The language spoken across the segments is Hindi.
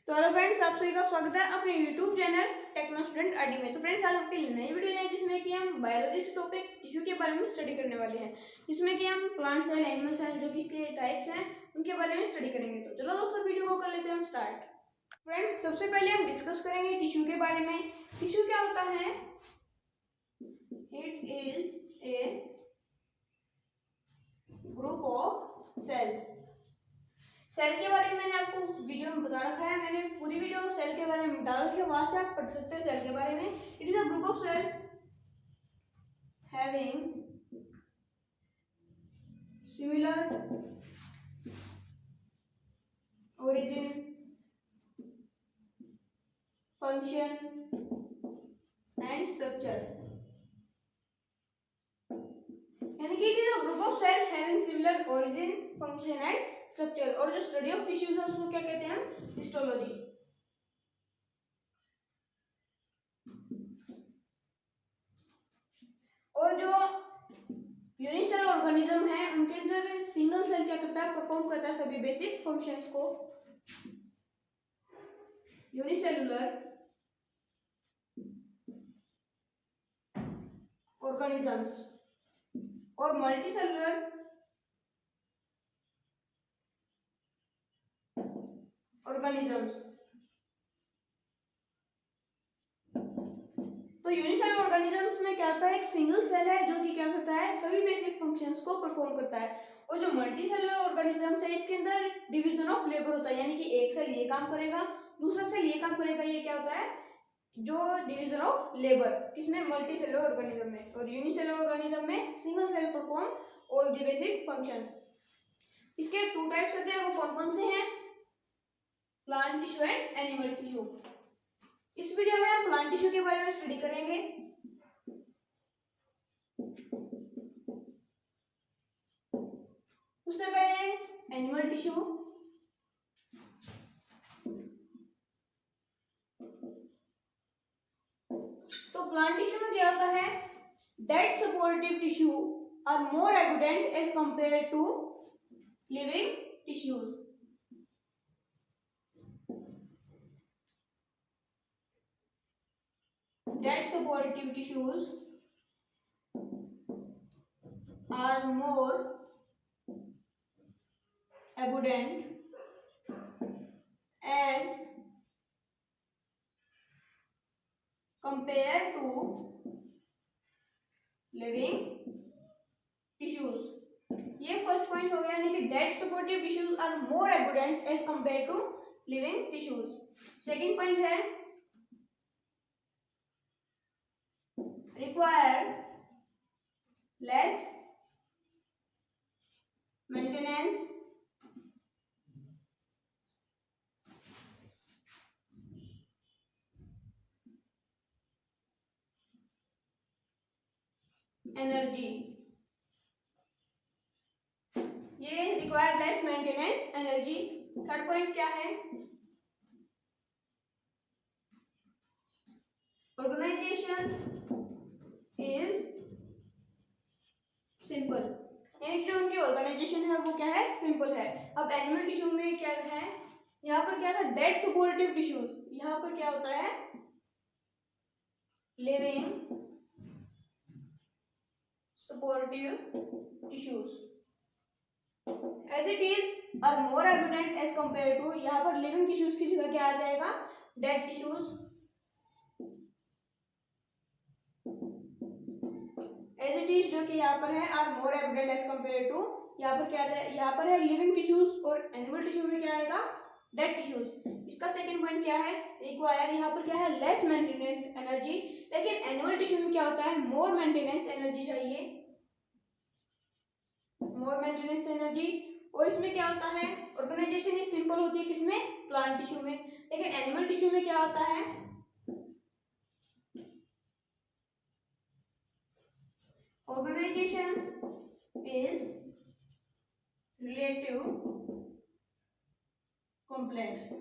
तो हेलो फ्रेंड्स, आप सभी का स्वागत है अपने YouTube channel techno student ID में। तो फ्रेंड्स, आज आपके लिए नई वीडियो है जिसमें कि हम बायोलॉजी से टॉपिक टिश्यू के बारे में स्टडी करने वाले हैं, जिसमें कि हम प्लांट सेल, एनिमल सेल जो कि इसके टाइप्स हैं उनके बारे में स्टडी करेंगे। तो चलो दोस्तों, वीडियो को कर लेते हैं हम स्टार्ट। फ्रेंड्स, सबसे पहले हम डिस्कस करेंगे टिश्यू के बारे में। टिश्यू क्या होता है? It is a group of cell. Cell के बारे में मैंने आपको वीडियो में बता रखा है, मैंने पूरी वीडियो सेल के बारे में डाल रखी है, वहां से आप पढ़ सकते हैं सेल के बारे में। It is a group of cell having similar origin, function and structure. यानी कि it is a group of cell having similar origin, function and structure. और जो स्टडी ऑफ टिश्यूज है उसको क्या कहते हैं हम? हिस्टोलॉजी। और जो यूनिसेलुलर ऑर्गेनिज्म है उनके अंदर सिंगल सेल क्या करता है? परफॉर्म करता है सभी बेसिक फंक्शंस को। यूनिसेलुलर ऑर्गेनिजम्स और मल्टीसेलुलर ऑर्गेनिजम्स। तो यूनिसेलुलर ऑर्गेनिजम्स में क्या होता है? एक सिंगल सेल है जो कि क्या करता है? सभी बेसिक फंक्शंस को परफॉर्म करता है। और जो मल्टीसेलुलर ऑर्गेनिजम्स है इसके अंदर डिवीजन ऑफ लेबर होता है, यानी कि एक सेल ये काम करेगा, दूसरा सेल ये काम करेगा। ये क्या होता है? जो डिवीजन ऑफ लेबर किसमें? मल्टीसेलुलर ऑर्गेनिज्म में। और यूनिसेलुलर ऑर्गेनिज्म में single cell perform all the basic functions. इसके टू टाइप्स होते हैं, वो कौन कौन से हैं? Plant tissue and animal tissue. इस वीडियो में हम प्लांट टिश्यू के बारे में स्टडी करेंगे। उससे पहले एनिमल टिश्यू। तो प्लांट टिश्यू में क्या होता है? Dead supportive tissue are more abundant as compare to living tissues. Dead supportive tissues are more abundant as compared to living tissues। ये फर्स्ट पॉइंट हो गया, यानी कि dead supportive tissues are more abundant as compare to living tissues. Second point है require less maintenance energy। ये require less maintenance energy। Third point क्या है? ऑर्गेनाइजेशन इज सिंपल, यानी कि जो उनकी ऑर्गेनाइजेशन है वो क्या है? सिंपल है। अब एनिमल टिश्यू में क्या है? यहाँ पर क्या था? Dead supportive tissues. यहाँ पर क्या होता है? Living supportive tissues. As it is are more abundant as compare to, यहाँ पर लिविंग टिश्यूज की जगह क्या आ जाएगा? Dead tissues. As it is जो कि यहाँ पर है are more abundant as compare to, यहाँ पर क्या है? यहाँ पर है लिविंग टिश्यूज और एनिमल टिश्यू में क्या आएगा? Dead tissues. इसका सेकंड पॉइंट क्या है? रिक्वायर, यहाँ पर क्या है? Less maintenance energy. लेकिन एनिमल टिश्यू में क्या होता है? मोर मेंटेनेंस एनर्जी चाहिए, मोर मेंटेनेंस एनर्जी। और इसमें क्या होता है? ऑर्गेनाइजेशन इज सिंपल होती है किसमें? प्लांट टिश्यू में। लेकिन एनिमल टिश्यू में क्या होता है? Organisation is relative complex.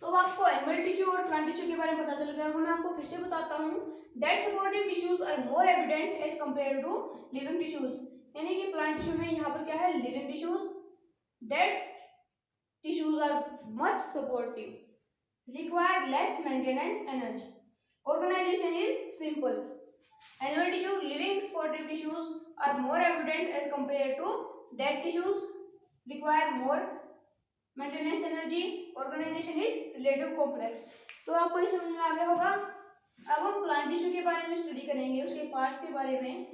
तो आपको एनिमल टिश्यू और प्लांट टिश्यू के बारे में पता चल गया होगा। मैं आपको फिर से बताता हूँ। Dead supportive tissues are more evident as compare to living tissues, यानी कि प्लांट टिश्यू में यहाँ पर क्या है? Living tissues. Dead tissues are much supportive, require less maintenance energy. Organization is simple. Animal tissue, living supportive tissues are more evident as compared to dead tissues, require more maintenance energy. Organization is relative complex. तो आपको ये समझ में आ गया होगा। अब हम प्लांट टिश्यू के बारे में स्टडी करेंगे, उसके पार्ट्स के बारे में।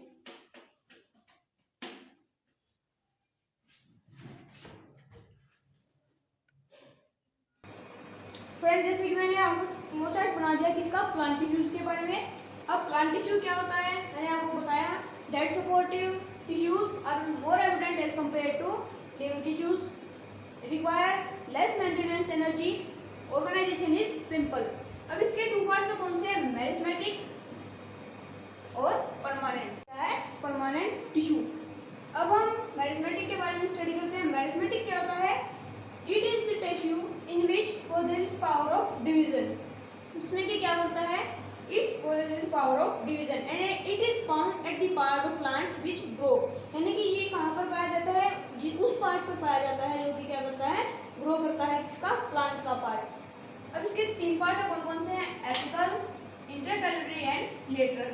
फ्रेंड्स, जैसे कि मैंने आपको फ्लो चार्ट बना दिया किसका, प्लांट टिश्यूज के बारे में। अब प्लांट टिश्यू क्या होता है, मैंने आपको बताया dead supportive tissues are more evident as compare to living tissues, require less maintenance energy, organisation is simple. अब इसके टू पार्ट्स कौन से हैं, मेरिस्मेटिक और परमानेंट। क्या है, परमानेंट टिश्यू। अब हम मेरिस्मेटिक के बारे में स्टडी करते हैं। मेरिस्मेटिक क्या होता है, it is the tissue in which possesses power of division। इसमें क्या करता है, it possesses power of division and it is found at the part of plant which grow। यानी कि ये कहाँ पर पाया जाता है, उस पार्ट पर पाया जाता है जो कि क्या करता है, ग्रो करता है किसका, प्लांट का पार्ट। अब इसके तीन पार्ट कौन कौन से हैं, एपिकल, इंटरकैलरी एंड लेटरल।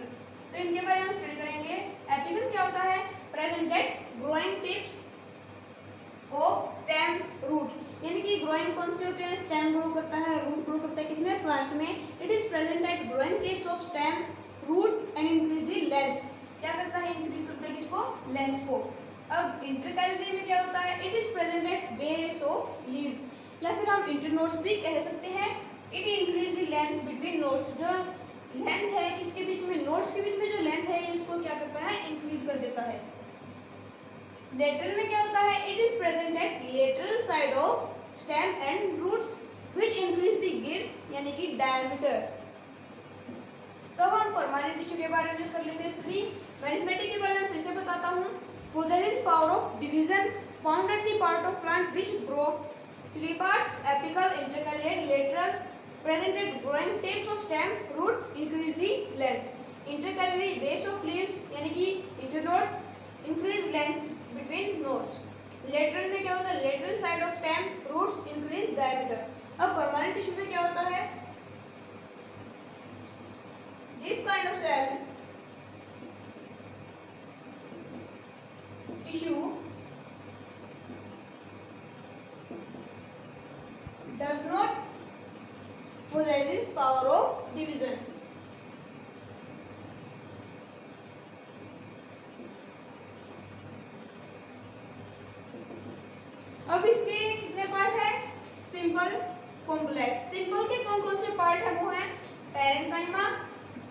तो इनके बारे में हम स्टडी करेंगे। एपिकल क्या होता है, present at growing tips of stem root. यानी कि ग्रोइंग कौन से होते हैं, स्टेम ग्रो करता है, रूट ग्रो करता है किसमें, प्लांट में। It is present at growing tips of stem root and increase the length. क्या करता है, इंक्रीज करता है किसको, लेंथ को। अब इंटरकैलरी में क्या होता है, it is present eight base of leaves, या फिर हम इंटरनोड्स भी कह सकते हैं। It increase the length between nodes. जो लेंथ है किसके बीच में, नोड्स के बीच में जो लेंथ है इसको क्या करता है, इंक्रीज कर देता है। लेटरल में क्या होता है, it is present at lateral side of stem and roots which increase the girth यानी कि डायमीटर। तो हम परमानेंट टिश्यू के बारे में कर लेंगे स्टडी। मेरिस्मेटिक के बारे में फिर से बताता हूँ। Possesses power of division found at the part of plant which grow, three parts, apical, intercalary, lateral, present at growing tips of stem root, increase the length. Intercalary, base of leaves यानी कि internodes, increase length between nodes. Lateral में क्या होता है, lateral side of stem roots, increase diameter. अब परमानेंट टिश्यू में क्या होता है, this kind of cell tissue does not possesses power of division। अब इसके कितने पार्ट है, सिंपल, कॉम्प्लेक्स। सिंपल के कौन कौन से पार्ट है, वो है पैरेन्काइमा,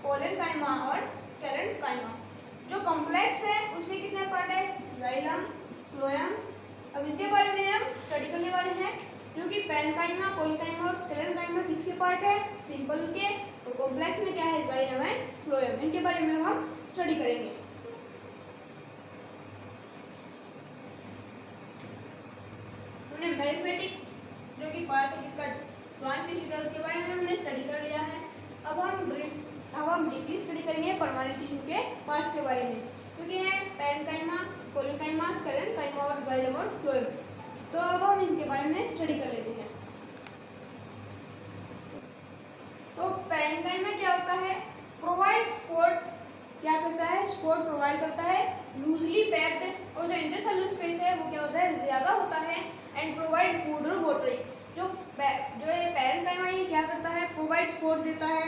पोलेनकाइमा और स्क्लेरेन्काइमा। जो कॉम्प्लेक्स है उसके कितने पार्ट है, जाइलम, फ्लोएम। अब इनके बारे में हम स्टडी करने वाले हैं, क्योंकि पैरेन्काइमा, पोलेनकाइमा और स्क्लेरेन्काइमा किसके पार्ट है, सिंपल के, और कॉम्प्लेक्स में क्या है, जाइलम एंड फ्लोएम। इनके बारे में हम स्टडी करेंगे। मेरिस्मेटिक जो कि पार्ट है किसका, प्लांट टिश्यू का, उसके बारे में हमने स्टडी कर लिया है। अब हम डीपली स्टडी करेंगे परमानेंट टिश्यू के पार्ट्स के बारे में, क्योंकि है पैरेन्काइमा, पोलेनकाइमा, स्क्लेरेन्काइमा और जाइलम और फ्लोएम। तो अब हम इनके बारे में स्टडी कर लेते हैं। तो पैरेन्काइमा क्या होता है, प्रोवाइड सपोर्ट, क्या करता है, सपोर्ट प्रोवाइड करता है, लूजली पैक्ड, और जो इंटरसेलुलर स्पेस है वो क्या होता है, ज्यादा होता है, एंड प्रोवाइड फूड और वाटरिंग। जो ये पैरेन्काइमा ये क्या करता है, प्रोवाइड सपोर्ट देता है,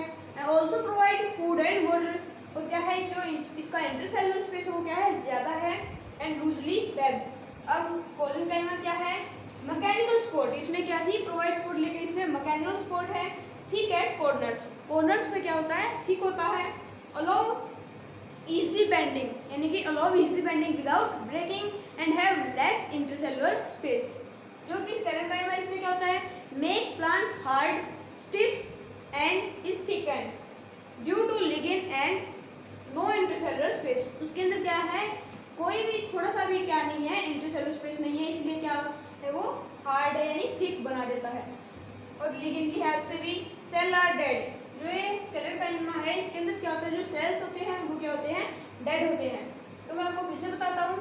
also provide food and water. और क्या है, जो इसका इंटरसेलुलर स्पेस है वो क्या है, ज्यादा है, एंड लूजली पैक्ड। अब पोलेनकाइमा क्या है, मैकेनिकल सपोर्ट। इसमें क्या थी, प्रोवाइड सपोर्ट, लेकिन इसमें मैकेनिकल सपोर्ट है, थिक एट कॉर्नर्स। कॉर्नर्स पे क्या होता है, थिक होता है। अलाउ इजी बेंडिंग, यानी कि allow easy bending without breaking, and have less intercellular space. जो कि स्क्लेरेन्काइमा इसमें क्या होता है, make plant hard, stiff and is thicken due to lignin and no intercellular space. उसके अंदर क्या है, कोई भी थोड़ा सा भी क्या नहीं है, इंटरसेलुलर स्पेस नहीं है, इसलिए क्या है, वो हार्ड है यानी थिक बना देता है। और लिगेन की हेल्प से भी सेल आर डेड। जो ये स्क्लेरेन्काइमा है इसके अंदर क्या होता है, जो सेल्स होते हैं वो क्या होते हैं, डेड होते हैं। तो मैं आपको फिर से बताता हूँ।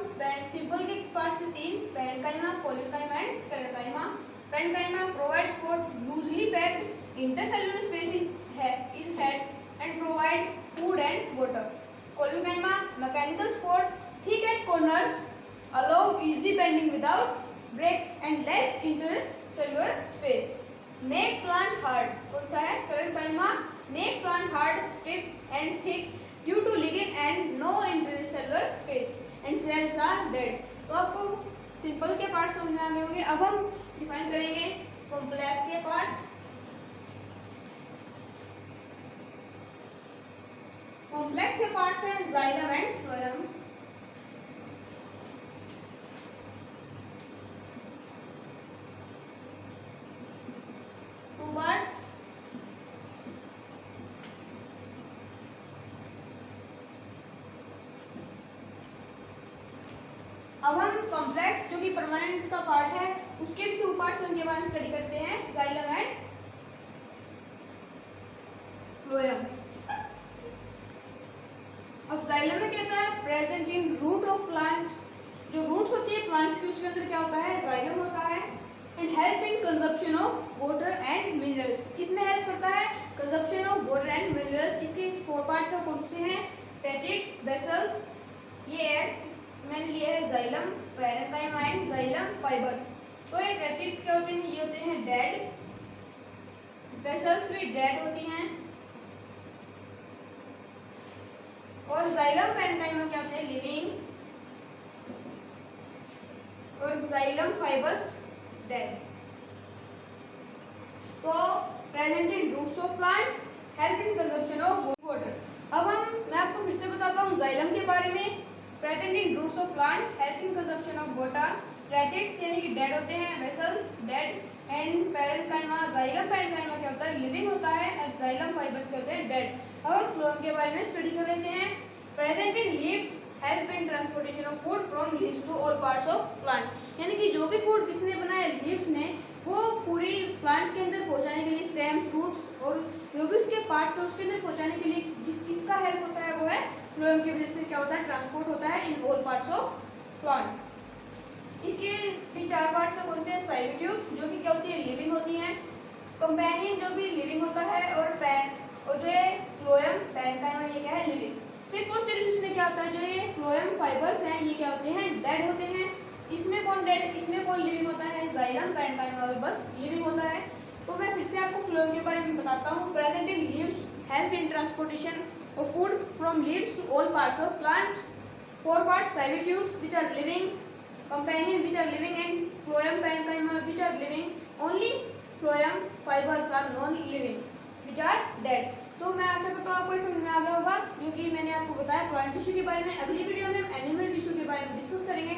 सिंपल के पार्ट से तीन, parenchyma, collenchyma and sclerenchyma. Parenchyma provides for loosely packed intercellular space is head and provide food and water. Collenchyma mechanical spore, thick at corners, allow easy bending without break and less intercellular space. Make plant hard. कौन सा है? Parenchyma make plant hard, stiff and thick due to ligand and no intercellular space and cells are dead. तो आपको सिंपल के पार्ट समझ में आ गए होंगे। अब हम डिफाइन करेंगे कॉम्प्लेक्स के पार्ट्स। कॉम्प्लेक्स के पार्ट्स हैं xylem and phloem. Two parts. अब हम कॉम्प्लेक्स जो कि परमानेंट का पार्ट है उसके भी टू पार्ट्स उनके बारे में स्टडी करते हैं, जाइलम एंड फ्लोएम। अब जाइलम में कहता है present in root of plant, जो रूट्स होती है प्लांट्स की उसके अंदर क्या होता है? जाइलम होता है। And help in consumption of water and minerals, किसमें हेल्प करता है? Consumption of water and minerals. इसके फोर पार्ट्स का कौन से हैं? टेटिड्स, बेसल्स, ये एक्स मैंने लिया है xylem, parenchyma and xylem fibres. तो ये टेटिड्स क्या होते हैं? ये होते हैं डेड, बेसल्स भी डेड होती हैं और जाइलम पैरेंकाइमा क्या होते हैं? लिविंग और जाइलम फाइबर्स डेड। तो present in roots of plant, help in consumption of water. अब मैं आपको फिर से बताता हूँ जाइलम के बारे में। Present in roots of plant, help in consumption of water, tracheids यानी कि डेड होते हैं, vessels dead and parenchyma, xylem parenchyma क्या होता है? लिविंग होता है और जाइलम फाइबर्स क्या होते हैं? डेड। अब हम फ्लोएम के बारे में स्टडी कर लेते हैं। Present in leaves, help in transportation of food from leaves to all parts of plant, यानी कि जो भी फूड किसने बनाया? लीव्स ने, वो पूरी प्लांट के अंदर पहुंचाने के लिए स्टेम्स, रूट्स और जो भी उसके पार्ट्स है उसके अंदर पहुंचाने के लिए किसका हेल्प होता है? वो है फ्लोएम की वजह से क्या होता है? ट्रांसपोर्ट होता है in all parts of plant. इसके भी चार पार्ट्स कौन से? साइलो ट्यूब जो कि क्या होती है? लिविंग होती हैं, कंपेनियन जो भी लिविंग होता है और जो ये फ्लोएम पैरेंकाइमा ये क्या है? लिविंग। सिर्फ और सिर्फ इसमें क्या होता है? जो ये फ्लोएम फाइबर्स हैं ये क्या होते हैं? डेड होते हैं। इसमें कौन डेड, इसमें कौन लिविंग होता है? जाइलम पैरेंकाइमा बस लिविंग होता है। तो मैं फिर से आपको फ्लोएम के बारे में बताता हूँ। Present in leaves, help in transportation of food from leaves to all parts of plant. Four parts: xylem tubes which are living, companion which are living and phloem parenchyma which are living. Only phloem fibers are non-living which are dead. तो मैं आशा करता हूँ आपको समझ में आ गया होगा, जो कि मैंने आपको बताया प्लांट टिश्यू के बारे में। अगली वीडियो में हम एनिमल टिश्यू के बारे में डिस्कस करेंगे।